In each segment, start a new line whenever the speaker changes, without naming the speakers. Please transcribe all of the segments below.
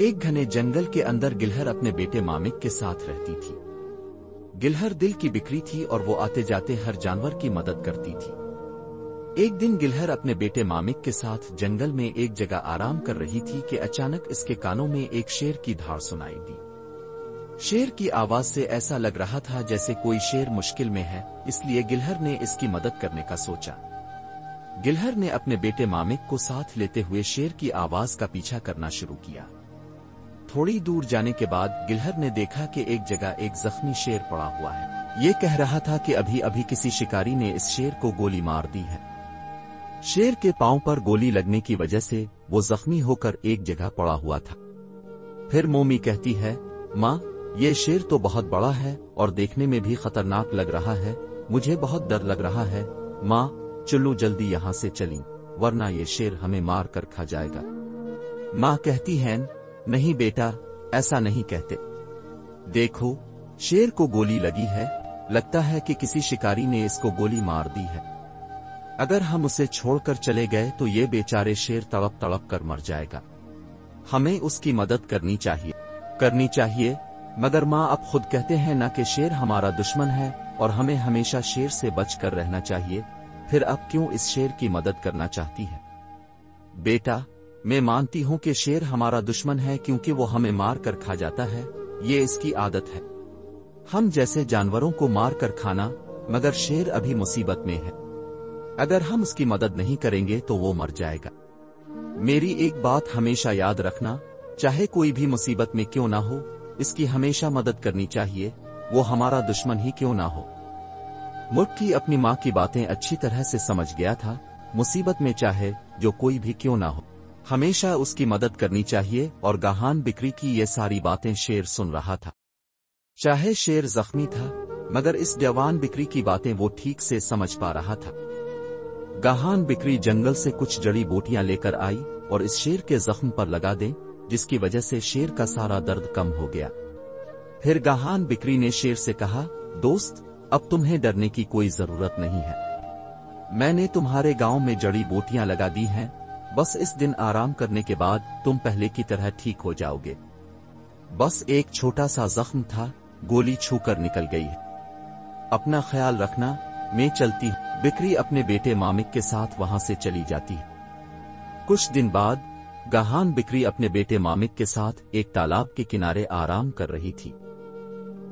एक घने जंगल के अंदर गिलहर अपने बेटे मामिक के साथ रहती थी। गिलहर दिल की बिक्री थी और वो आते जाते हर जानवर की मदद करती थी। एक दिन गिलहर अपने बेटे मामिक के साथ जंगल में एक जगह आराम कर रही थी कि अचानक इसके कानों में एक शेर की धार सुनाई दी। शेर की आवाज से ऐसा लग रहा था जैसे कोई शेर मुश्किल में है, इसलिए गिलहर ने इसकी मदद करने का सोचा। गिलहर ने अपने बेटे मामिक को साथ लेते हुए शेर की आवाज का पीछा करना शुरू किया। थोड़ी दूर जाने के बाद गिलहर ने देखा कि एक जगह एक जख्मी शेर पड़ा हुआ है। ये कह रहा था कि अभी अभी किसी शिकारी ने इस शेर को गोली मार दी है। शेर के पांव पर गोली लगने की वजह से वो जख्मी होकर एक जगह पड़ा हुआ था। फिर मोमी कहती है, माँ, ये शेर तो बहुत बड़ा है और देखने में भी खतरनाक लग रहा है, मुझे बहुत डर लग रहा है। माँ, चलो जल्दी यहाँ से चली, वरना ये शेर हमें मार कर खा जाएगा। माँ कहती है, नहीं बेटा, ऐसा नहीं कहते। देखो, शेर को गोली लगी है, लगता है कि किसी शिकारी ने इसको गोली मार दी है। अगर हम उसे छोड़कर चले गए तो ये बेचारे शेर तड़प तड़प कर मर जाएगा। हमें उसकी मदद करनी चाहिए। मगर माँ, आप खुद कहते हैं ना कि शेर हमारा दुश्मन है और हमें हमेशा शेर से बचकर रहना चाहिए, फिर अब क्यों इस शेर की मदद करना चाहती है? बेटा, मैं मानती हूं कि शेर हमारा दुश्मन है क्योंकि वो हमें मार कर खा जाता है, ये इसकी आदत है। हम जैसे जानवरों को मार कर खाना, मगर शेर अभी मुसीबत में है। अगर हम उसकी मदद नहीं करेंगे तो वो मर जाएगा। मेरी एक बात हमेशा याद रखना, चाहे कोई भी मुसीबत में क्यों ना हो, इसकी हमेशा मदद करनी चाहिए, वो हमारा दुश्मन ही क्यों ना हो। मुर्गी अपनी माँ की बातें अच्छी तरह से समझ गया था। मुसीबत में चाहे जो कोई भी क्यों ना हो, हमेशा उसकी मदद करनी चाहिए। और गाहान बिक्री की ये सारी बातें शेर सुन रहा था। चाहे शेर जख्मी था, मगर इस जवान बिक्री की बातें वो ठीक से समझ पा रहा था। गाहान बिक्री जंगल से कुछ जड़ी बूटियां लेकर आई और इस शेर के जख्म पर लगा दें, जिसकी वजह से शेर का सारा दर्द कम हो गया। फिर गाहान बिक्री ने शेर से कहा, दोस्त, अब तुम्हें डरने की कोई जरूरत नहीं है। मैंने तुम्हारे गांव में जड़ी बूटियां लगा दी हैं, बस इस दिन आराम करने के बाद तुम पहले की तरह ठीक हो जाओगे। बस एक छोटा सा जख्म था, गोली छूकर निकल गई है। अपना ख्याल रखना, मैं चलती हूं। बिक्री अपने बेटे मामिक के साथ वहां से चली जाती है। कुछ दिन बाद गाहान बिक्री अपने बेटे मामिक के साथ एक तालाब के किनारे आराम कर रही थी।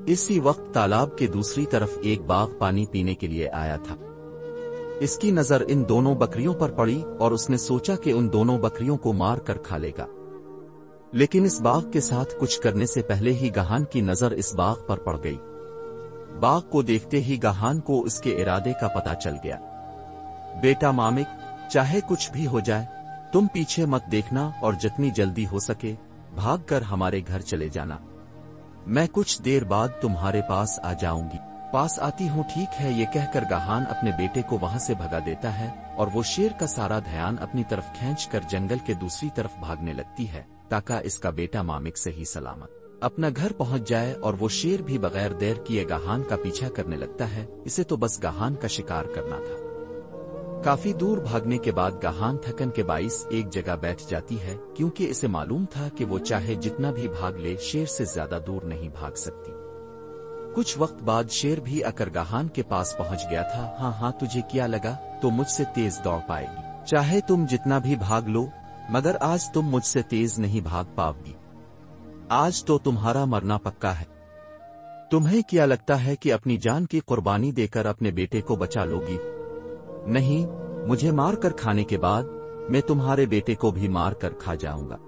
इसी वक्त तालाब के दूसरी तरफ एक बाघ पानी पीने के लिए आया था। इसकी नजर इन दोनों बकरियों पर पड़ी और उसने सोचा कि उन दोनों बकरियों को मार कर खा लेगा। लेकिन इस बाघ के साथ कुछ करने से पहले ही गाहान की नजर इस बाघ पर पड़ गई। बाघ को देखते ही गाहान को उसके इरादे का पता चल गया। बेटा मामिक, चाहे कुछ भी हो जाए, तुम पीछे मत देखना और जितनी जल्दी हो सके भागकर हमारे घर चले जाना। मैं कुछ देर बाद तुम्हारे पास आ जाऊंगी। पास आती हूँ, ठीक है। ये कहकर गाहान अपने बेटे को वहां से भगा देता है और वो शेर का सारा ध्यान अपनी तरफ खींचकर जंगल के दूसरी तरफ भागने लगती है, ताकि इसका बेटा मामिक सही सलामत अपना घर पहुंच जाए। और वो शेर भी बगैर देर किए गाहान का पीछा करने लगता है। इसे तो बस गाहान का शिकार करना था। काफी दूर भागने के बाद गाहान थकन के बाइस एक जगह बैठ जाती है, क्योंकि इसे मालूम था कि वो चाहे जितना भी भाग ले, शेर से ज्यादा दूर नहीं भाग सकती। कुछ वक्त बाद शेर भी आकर गाहान के पास पहुंच गया था। हाँ, तुझे क्या लगा तो मुझसे तेज दौड़ पाएगी? चाहे तुम जितना भी भाग लो, मगर आज तुम मुझसे तेज नहीं भाग पाओगी। आज तो तुम्हारा मरना पक्का है। तुम्हें क्या लगता है कि अपनी जान की कुर्बानी देकर अपने बेटे को बचा लोगी? नहीं, मुझे मार कर खाने के बाद मैं तुम्हारे बेटे को भी मार कर खा जाऊंगा,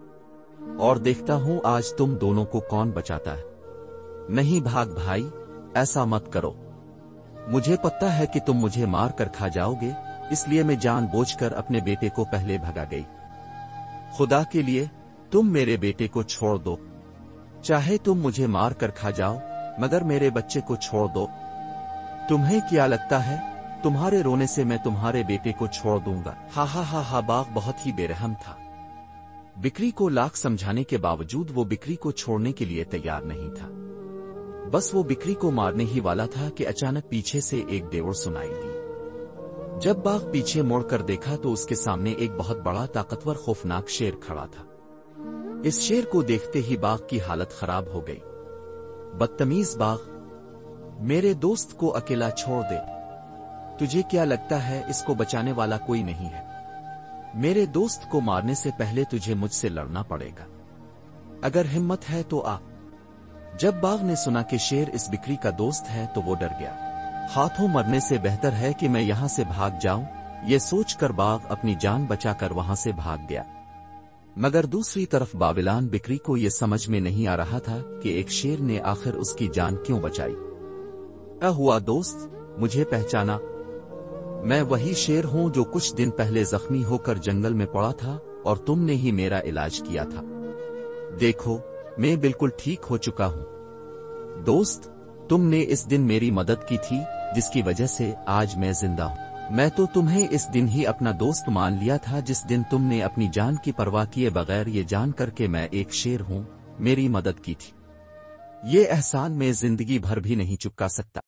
और देखता हूं आज तुम दोनों को कौन बचाता है। नहीं भाग भाई, ऐसा मत करो। मुझे पता है कि तुम मुझे मार कर खा जाओगे, इसलिए मैं जानबूझकर अपने बेटे को पहले भगा गई। खुदा के लिए तुम मेरे बेटे को छोड़ दो। चाहे तुम मुझे मार कर खा जाओ, मगर मेरे बच्चे को छोड़ दो। तुम्हें क्या लगता है तुम्हारे रोने से मैं तुम्हारे बेटे को छोड़ दूंगा? हा। बाघ बहुत ही बेरहम था। बिक्री को लाख समझाने के बावजूद वो बिक्री को छोड़ने के लिए तैयार नहीं था। बस वो बिक्री को मारने ही वाला था कि अचानक पीछे से एक देवड़ सुनाई दी। जब बाघ पीछे मुड़कर देखा तो उसके सामने एक बहुत बड़ा ताकतवर खौफनाक शेर खड़ा था। इस शेर को देखते ही बाघ की हालत खराब हो गई। बदतमीज बाघ, मेरे दोस्त को अकेला छोड़ दे। तुझे क्या लगता है इसको बचाने वाला कोई नहीं है? मेरे दोस्त को मारने से पहले तुझे मुझसे लड़ना पड़ेगा। अगर हिम्मत है तो आ। जब बाघ ने सुना कि शेर इस बिक्री का दोस्त है तो वो डर गया। हाथों मरने से बेहतर है कि मैं यहां से भाग जाऊं, ये सोचकर बाघ अपनी जान बचाकर वहां से भाग गया। मगर दूसरी तरफ बाबिलान बिक्री को यह समझ में नहीं आ रहा था कि एक शेर ने आखिर उसकी जान क्यों बचाई। हुआ दोस्त, मुझे पहचाना? मैं वही शेर हूं जो कुछ दिन पहले जख्मी होकर जंगल में पड़ा था और तुमने ही मेरा इलाज किया था। देखो, मैं बिल्कुल ठीक हो चुका हूं। दोस्त, तुमने इस दिन मेरी मदद की थी जिसकी वजह से आज मैं जिंदा हूं। मैं तो तुम्हें इस दिन ही अपना दोस्त मान लिया था जिस दिन तुमने अपनी जान की परवाह किए बगैर ये जान कर के मैं एक शेर हूं, मेरी मदद की थी। ये एहसान मैं जिंदगी भर भी नहीं चुका सकता।